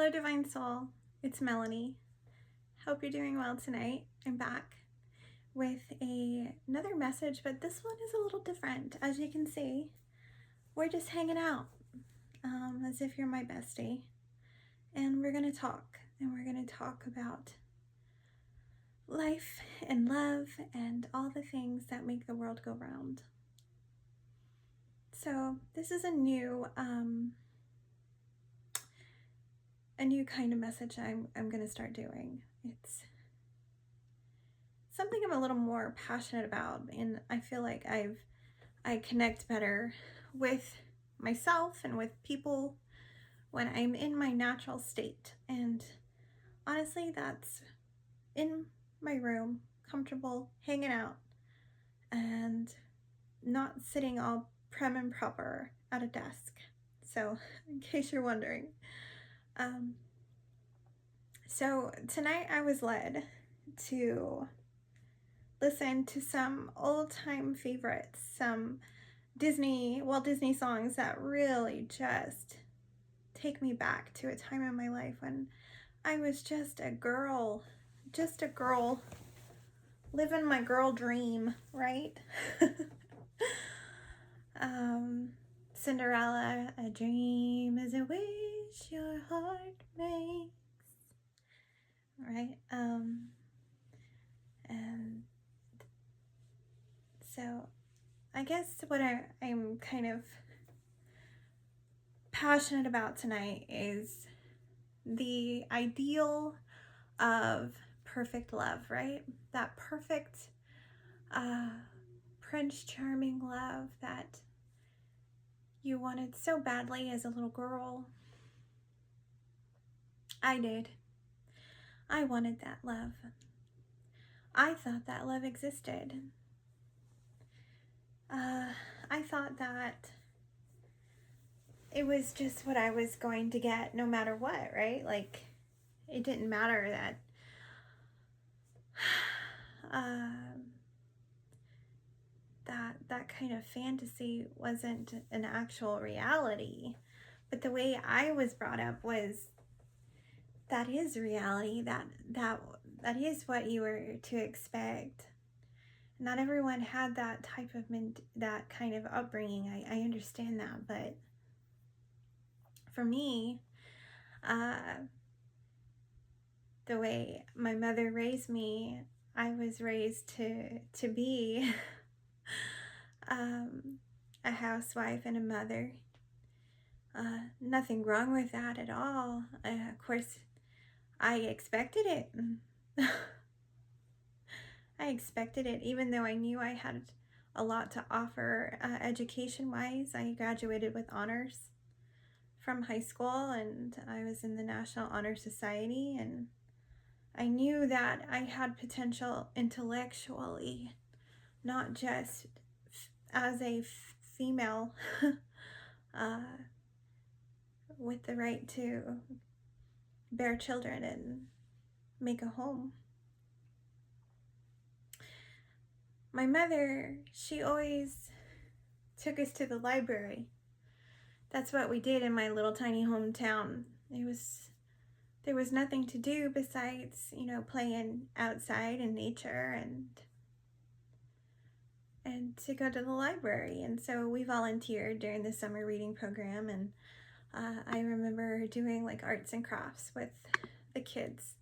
Hello, Divine Soul. It's Melanie. Hope you're doing well tonight. I'm back with another message, but this one is a little different. As you can see, we're just hanging out as if you're my bestie. And we're going to talk. And we're going to talk about life and love and all the things that make the world go round. So this is a new kind of message I'm going to start doing. It's something I'm a little more passionate about, and I feel like I connect better with myself and with people when I'm in my natural state. And honestly, that's in my room, comfortable, hanging out, and not sitting all prim and proper at a desk. So, in case you're wondering. So tonight I was led to listen to some old-time favorites, some Walt Disney songs that really just take me back to a time in my life when I was just a girl living my girl dream, right? Cinderella, a dream is a wish your heart makes, right? And so I guess what I'm kind of passionate about tonight is the ideal of perfect love, right? That perfect Prince Charming love that you wanted so badly as a little girl. I did. I wanted that love. I thought that love existed. I thought that it was just what I was going to get no matter what, right? Like, it didn't matter that that kind of fantasy wasn't an actual reality. But the way I was brought up was that is reality, that is what you were to expect. Not everyone had that type of that kind of upbringing. I understand that, but for me, the way my mother raised me, I was raised to be a housewife and a mother. Nothing wrong with that at all. Of course, I expected it. I expected it, even though I knew I had a lot to offer education-wise. I graduated with honors from high school, and I was in the National Honor Society, and I knew that I had potential intellectually, not just as a female with the right to bear children and make a home. My mother, she always took us to the library. That's what we did in my little tiny hometown. There was nothing to do besides, playing outside in nature and to go to the library. And so we volunteered during the summer reading program, and I remember doing like arts and crafts with the kids,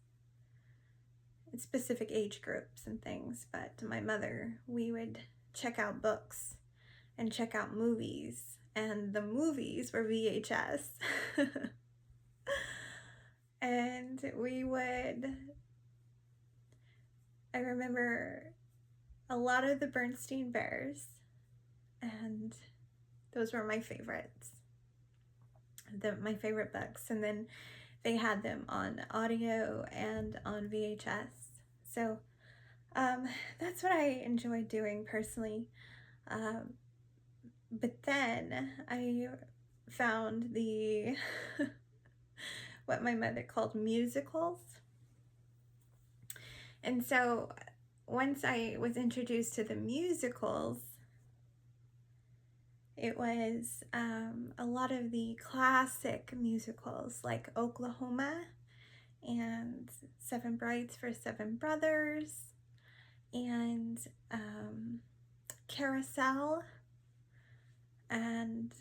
specific age groups and things. But my mother, we would check out books and check out movies, and the movies were VHS. And I remember a lot of the Bernstein Bears, and those were my favorites, my favorite books. And then they had them on audio and on VHS. So that's what I enjoyed doing personally. But then I found what my mother called musicals. And so once I was introduced to the musicals, It was a lot of the classic musicals like Oklahoma and Seven Brides for Seven Brothers and Carousel and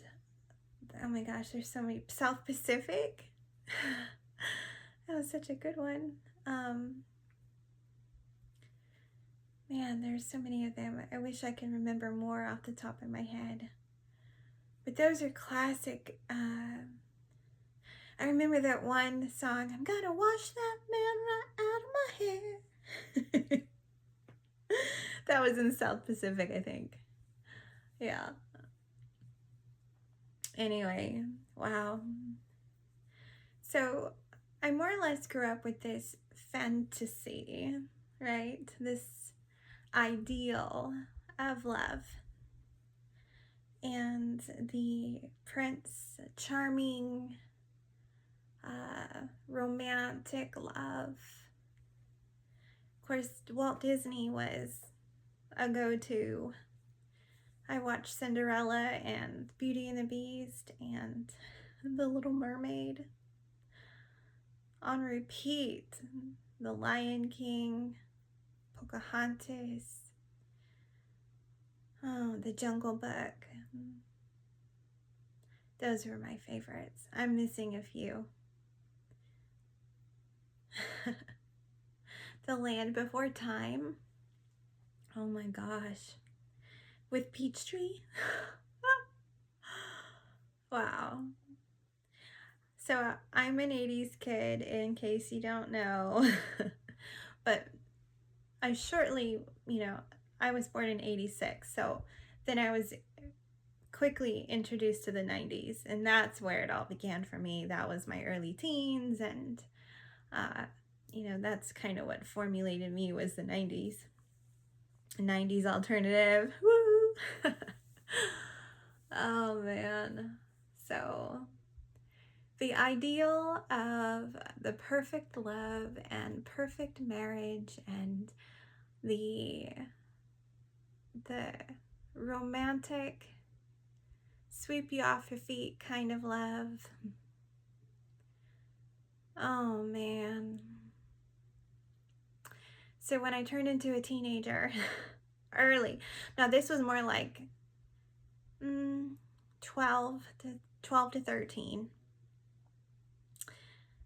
oh my gosh, there's so many. South Pacific. That was such a good one. Man, there's so many of them. I wish I could remember more off the top of my head. But those are classic. I remember that one song, I'm gonna wash that man right out of my hair. That was in South Pacific, I think. Yeah. Anyway, wow. So I more or less grew up with this fantasy, right? This ideal of love. And the Prince Charming, romantic love. Of course, Walt Disney was a go-to. I watched Cinderella and Beauty and the Beast and The Little Mermaid on repeat. The Lion King, Pocahontas, The Jungle Book. Those were my favorites. I'm missing a few. The Land Before Time. Oh my gosh. With Peachtree. Wow. So I'm an 80s kid, in case you don't know. But I shortly, I was born in 86. So then I was quickly introduced to the 90s. And that's where it all began for me. That was my early teens. And, that's kind of what formulated me was the 90s. 90s alternative. Woo! Oh, man. So the ideal of the perfect love and perfect marriage and the romantic sweep you off your feet kind of love. Oh man. So when I turned into a teenager, early, now this was more like 12 to 13,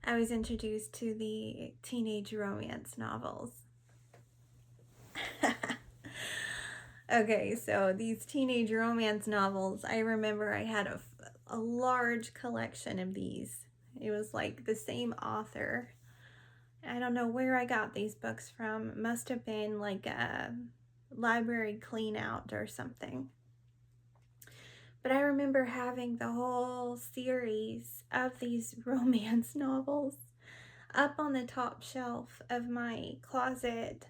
I was introduced to the teenage romance novels. Okay, so these teenage romance novels, I remember I had a large collection of these. It was like the same author. I don't know where I got these books from. It must have been like a library clean out or something. But I remember having the whole series of these romance novels up on the top shelf of my closet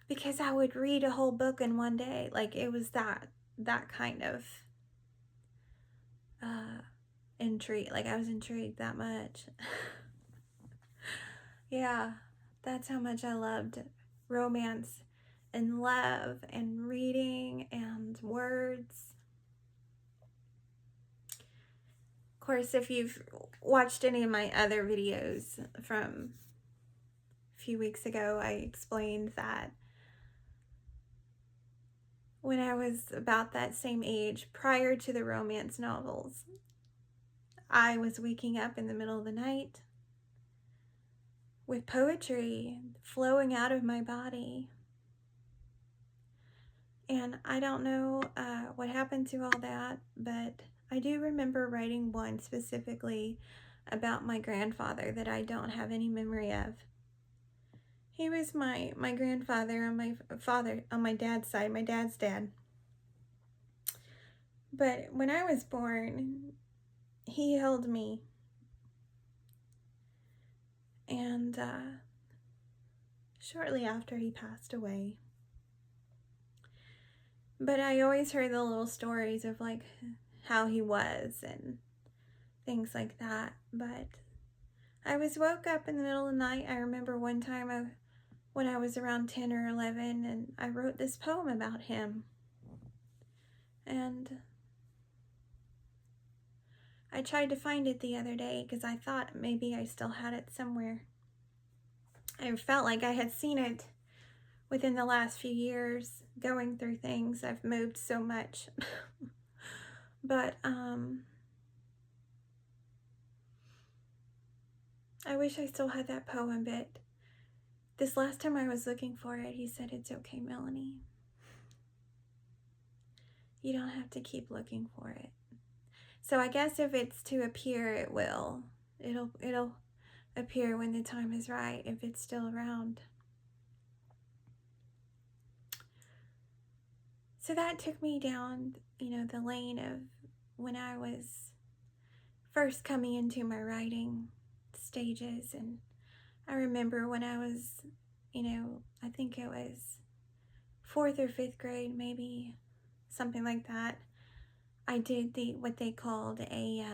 because I would read a whole book in one day. Like it was that kind of intrigue. Like I was intrigued that much. Yeah, that's how much I loved romance and love and reading and words. Of course, if you've watched any of my other videos from a few weeks ago, I explained that when I was about that same age, prior to the romance novels, I was waking up in the middle of the night with poetry flowing out of my body. And I don't know what happened to all that, but I do remember writing one specifically about my grandfather that I don't have any memory of. He was my grandfather on my father, on my dad's side, my dad's dad. But when I was born, he held me. And shortly after he passed away. But I always heard the little stories of like how he was and things like that. But I was woke up in the middle of the night. I remember one time when I was around 10 or 11, and I wrote this poem about him. And I tried to find it the other day because I thought maybe I still had it somewhere. I felt like I had seen it within the last few years going through things. I've moved so much. But I wish I still had that poem, but this last time I was looking for it, he said, "It's okay, Melanie. You don't have to keep looking for it." So I guess if it's to appear, it will. It'll appear when the time is right, if it's still around. So that took me down, the lane of when I was first coming into my writing stages. And I remember when I was, I think it was 4th or 5th grade, maybe something like that. I did what they called a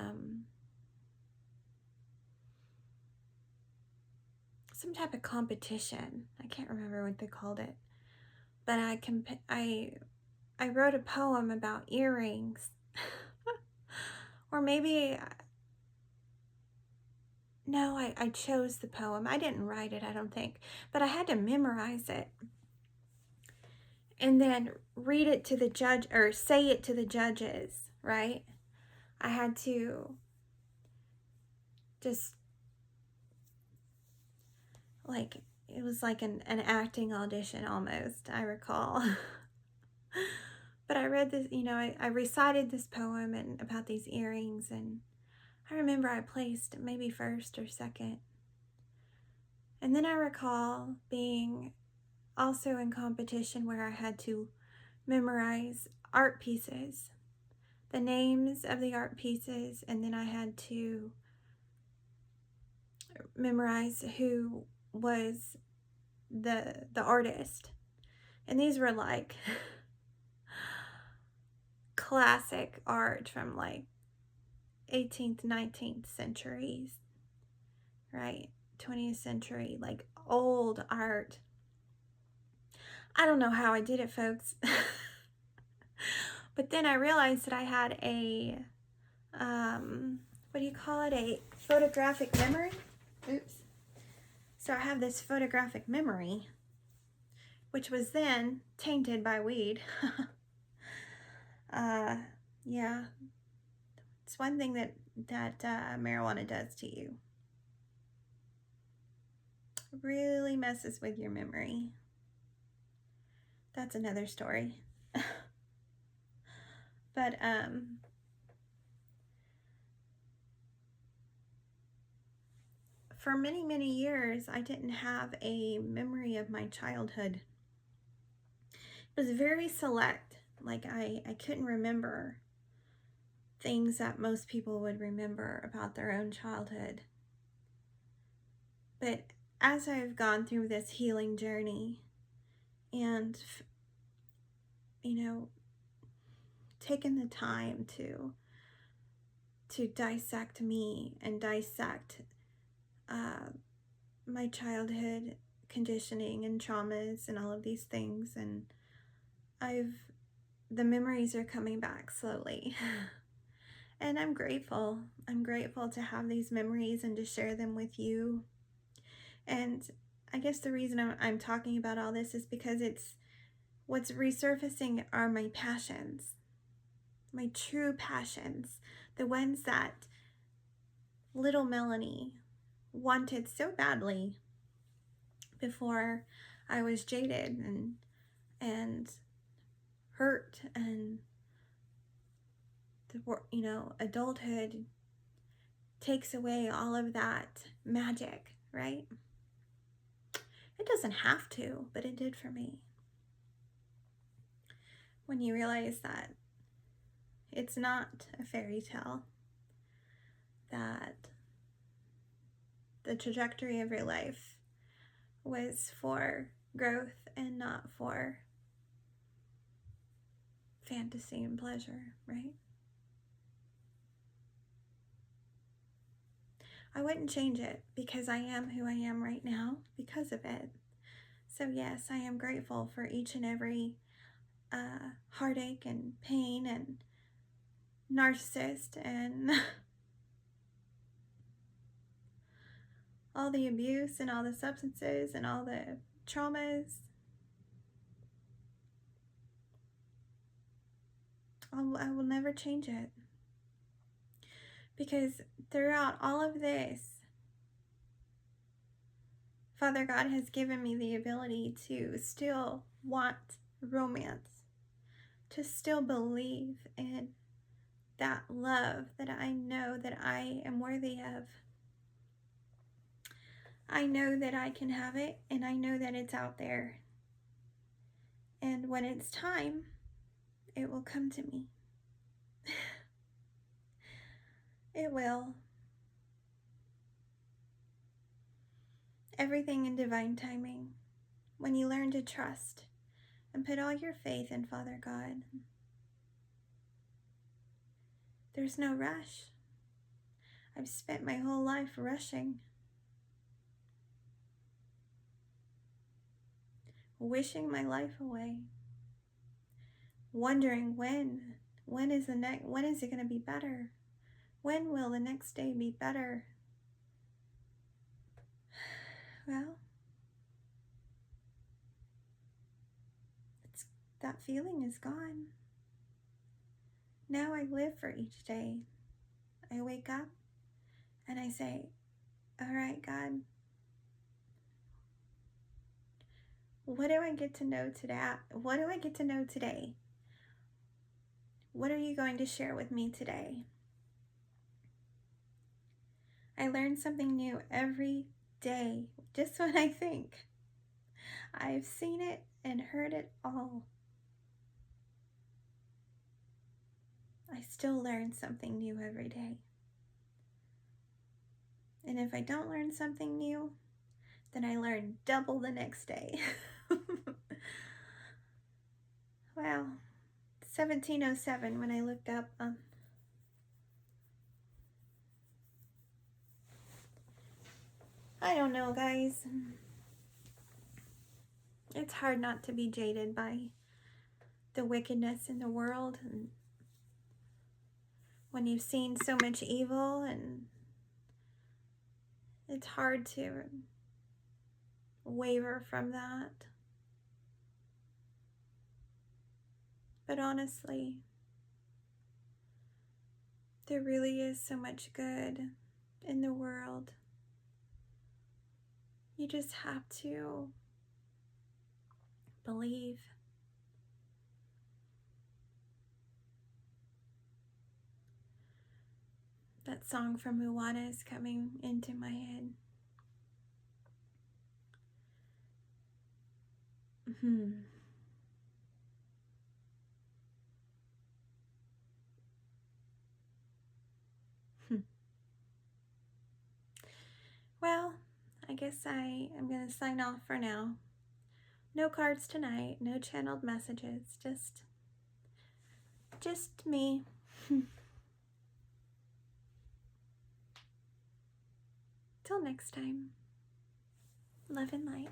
some type of competition. I can't remember what they called it, but I wrote a poem about earrings. Or maybe, no, I chose the poem. I didn't write it, I don't think, but I had to memorize it and then read it to the judge, or say it to the judges, right? I had to just, like, it was like an acting audition almost, I recall. But I read this, I recited this poem and about these earrings, and I remember I placed maybe 1st or 2nd. And then I recall being also in competition where I had to memorize art pieces, the names of the art pieces, and then I had to memorize who was the artist. And these were like classic art from like 18th, 19th centuries, right? 20th century, like old art. I don't know how I did it, folks. But then I realized that I had a, what do you call it? A photographic memory. Oops. So I have this photographic memory, which was then tainted by weed. Yeah. It's one thing that marijuana does to you. Really messes with your memory. That's another story. But for many, many years, I didn't have a memory of my childhood. It was very select. Like I couldn't remember things that most people would remember about their own childhood. But as I've gone through this healing journey and, taken the time to dissect me and dissect my childhood conditioning and traumas and all of these things, and the memories are coming back slowly. And I'm grateful. I'm grateful to have these memories and to share them with you. And I guess the reason I'm talking about all this is because what's resurfacing are my passions, my true passions, the ones that little Melanie wanted so badly before I was jaded and hurt, and adulthood takes away all of that magic, right? It doesn't have to, but it did for me. When you realize that it's not a fairy tale, that the trajectory of your life was for growth and not for fantasy and pleasure, right? I wouldn't change it because I am who I am right now because of it. So yes, I am grateful for each and every heartache and pain and narcissist and all the abuse and all the substances and all the traumas. I will never change it. Because throughout all of this, Father God has given me the ability to still want romance, to still believe in that love that I know that I am worthy of. I know that I can have it, and I know that it's out there. And when it's time, it will come to me. It will. Everything in divine timing. When you learn to trust and put all your faith in Father God, there's no rush. I've spent my whole life rushing, wishing my life away, wondering when is it going to be better? When will the next day be better? Well, that feeling is gone. Now I live for each day. I wake up and I say, all right, God, what do I get to know today? What do I get to know today? What are you going to share with me today? I learn something new every day, just when I think I've seen it and heard it all. I still learn something new every day. And if I don't learn something new, then I learn double the next day. Wow, 1707 when I looked up. I don't know, guys. It's hard not to be jaded by the wickedness in the world, and when you've seen so much evil, and it's hard to waver from that. But honestly, there really is so much good in the world. You just have to believe. That song from Moana is coming into my head. Well, I guess I am going to sign off for now. No cards tonight, no channeled messages, just me. Till next time, love and light.